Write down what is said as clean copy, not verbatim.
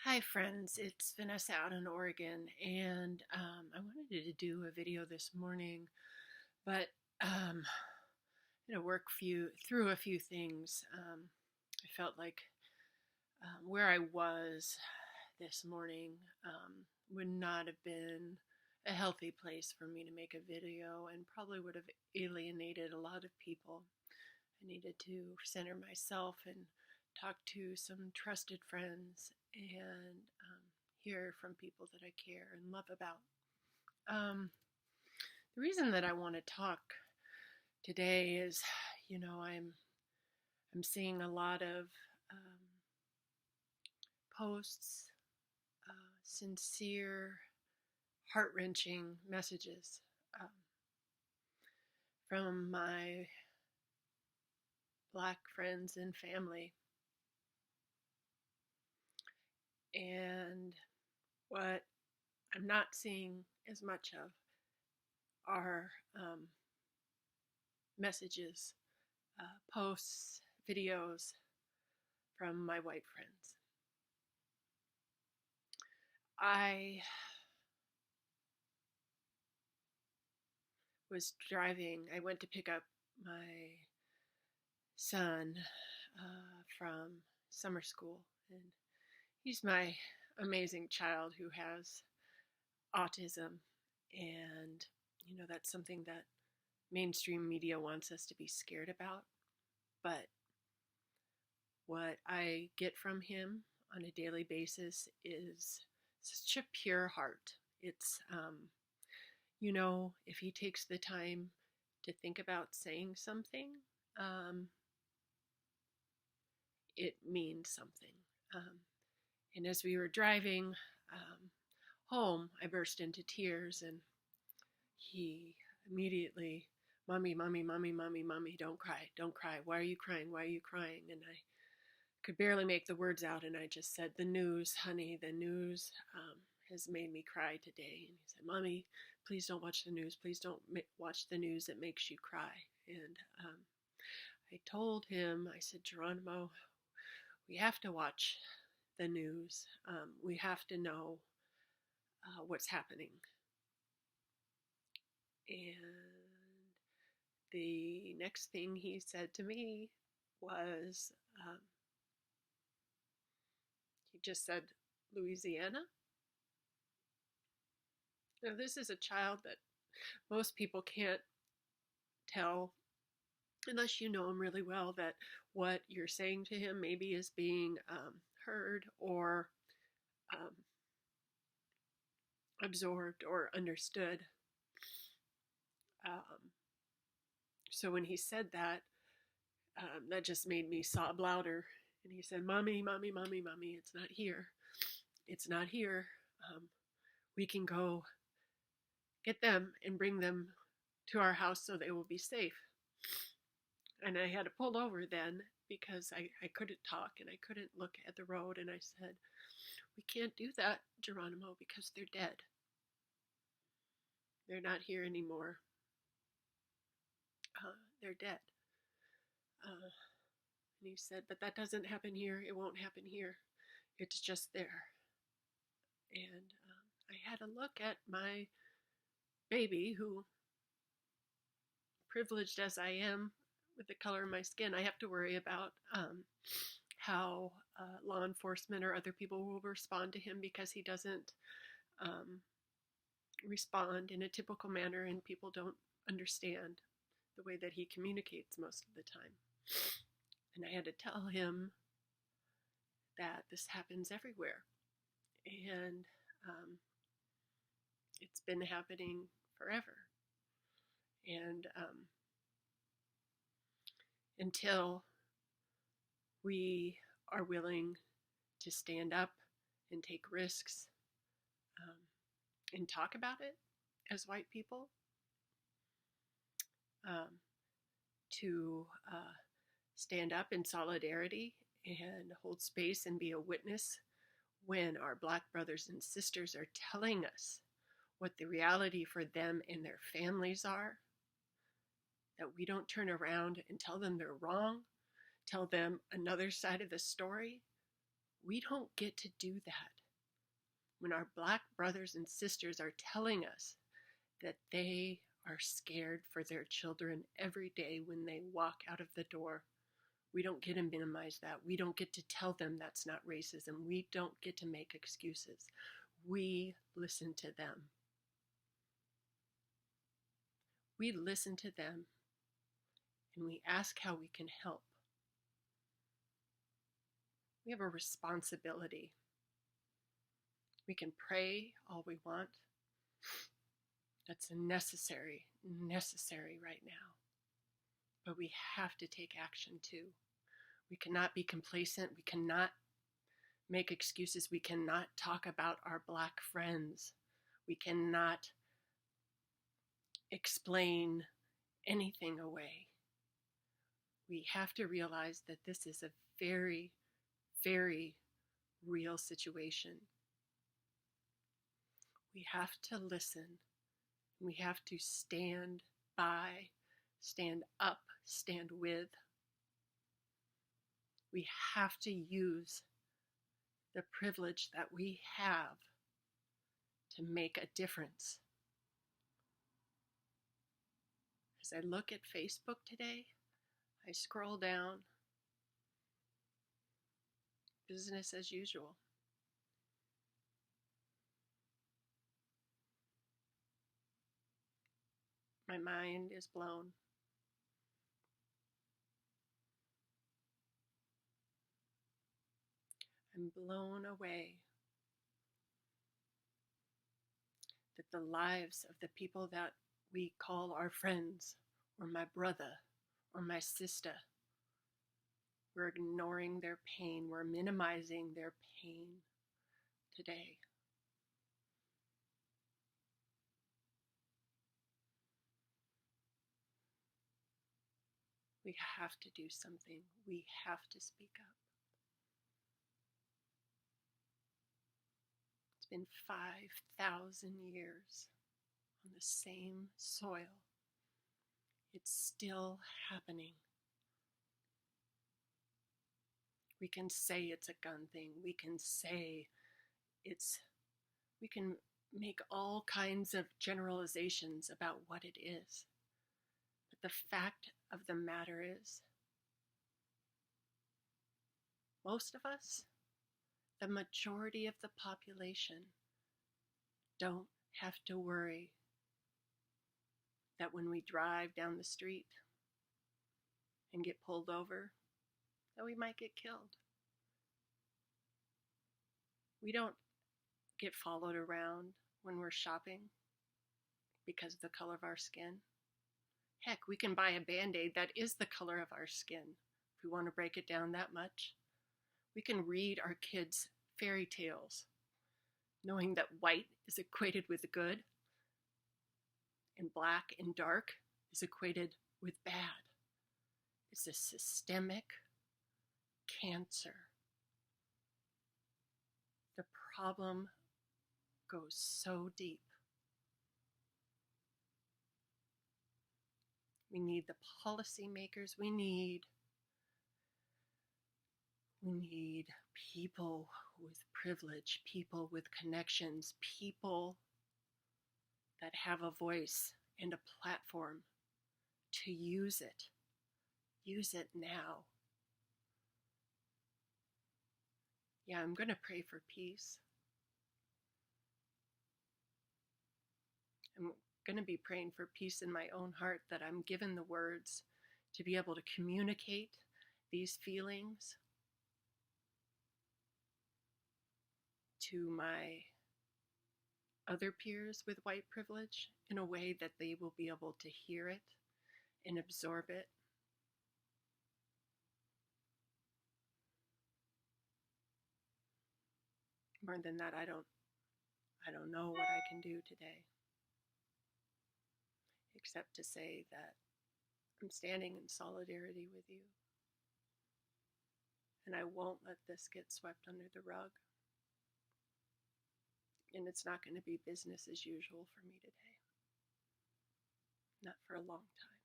Hi, friends. It's Vanessa out in Oregon, and I wanted to do a video this morning, but um, work through a few things. I felt like where I was this morning would not have been a healthy place for me to make a video, and probably would have alienated a lot of people. I needed to center myself and talk to some trusted friends and hear from people that I care and love about. Um, the reason that I want to talk today is, I'm seeing a lot of posts, sincere, heart wrenching messages um, from my Black friends and family. And what I'm not seeing as much of are messages, posts, videos from my white friends. I was driving, I went to pick up my son from summer school, and he's my amazing child who has autism. And, that's something that mainstream media wants us to be scared about. But what I get from him on a daily basis is such a pure heart. It's, if he takes the time to think about saying something, um, it means something. And as we were driving home, I burst into tears, and he immediately, Mommy, Mommy, Mommy, Mommy, Mommy, don't cry, don't cry. Why are you crying? Why are you crying? And I could barely make the words out, and I just said, the news, honey, the news has made me cry today. And he said, Mommy, please don't watch the news. Please don't watch the news. It makes you cry. And I told him, I said, Geronimo, we have to watch the news. We have to know what's happening. And the next thing he said to me was, he just said, Louisiana? Now, this is a child that most people can't tell, unless you know him really well, that what you're saying to him maybe is being heard or absorbed or understood. So when he said that, that just made me sob louder. And he said, Mommy, Mommy, Mommy, Mommy, it's not here. It's not here. We can go get them and bring them to our house so they will be safe. And I had to pull over then because I couldn't talk and I couldn't look at the road. And I said, we can't do that, Geronimo, because they're dead. They're not here anymore. They're dead. And he said, but that doesn't happen here. It won't happen here. It's just there. And I had a look at my baby, who, privileged as I am with the color of my skin, I have to worry about how law enforcement or other people will respond to him, because he doesn't respond in a typical manner, and people don't understand the way that he communicates most of the time. And I had to tell him that this happens everywhere. And it's been happening forever. And until we are willing to stand up and take risks and talk about it as white people, to stand up in solidarity and hold space and be a witness when our Black brothers and sisters are telling us what the reality for them and their families are, that we don't turn around and tell them they're wrong, tell them another side of the story, We don't get to do that when our Black brothers and sisters are telling us that they are scared for their children every day when they walk out of the door. We don't get to minimize that. We don't get to tell them that's not racism. We don't get to make excuses. We listen to them. We listen to them and we ask how we can help. We have a responsibility. We can pray all we want. That's necessary right now. But we have to take action too. We cannot be complacent. We cannot make excuses. We cannot talk about our Black friends. We cannot explain anything away. We have to realize that this is a very, very real situation. We have to listen. We have to stand by, stand up, stand with. We have to use the privilege that we have to make a difference. As I look at Facebook today, I scroll down, business as usual. My mind is blown. I'm blown away that the lives of the people that we call our friends, or my brother, or my sister, we're ignoring their pain, we're minimizing their pain today. We have to do something. We have to speak up. It's been 5,000 years on the same soil. It's still happening. We can say it's a gun thing. We can say we can make all kinds of generalizations about what it is. But the fact of the matter is, most of us, the majority of the population, don't have to worry that when we drive down the street and get pulled over, that we might get killed. We don't get followed around when we're shopping because of the color of our skin. Heck, we can buy a Band-Aid that is the color of our skin if we want to break it down that much. We can read our kids fairy tales knowing that white is equated with good and black and dark is equated with bad. It's a systemic cancer. The problem goes so deep. We need the policymakers. We need people with privilege, people with connections, people that have a voice and a platform to use it. Use it now. Yeah, I'm going to pray for peace. I'm going to be praying for peace in my own heart, that I'm given the words to be able to communicate these feelings to my other peers with white privilege in a way that they will be able to hear it and absorb it. More than that, I don't know what I can do today, except to say that I'm standing in solidarity with you, and I won't let this get swept under the rug. And it's not going to be business as usual for me today. Not for a long time.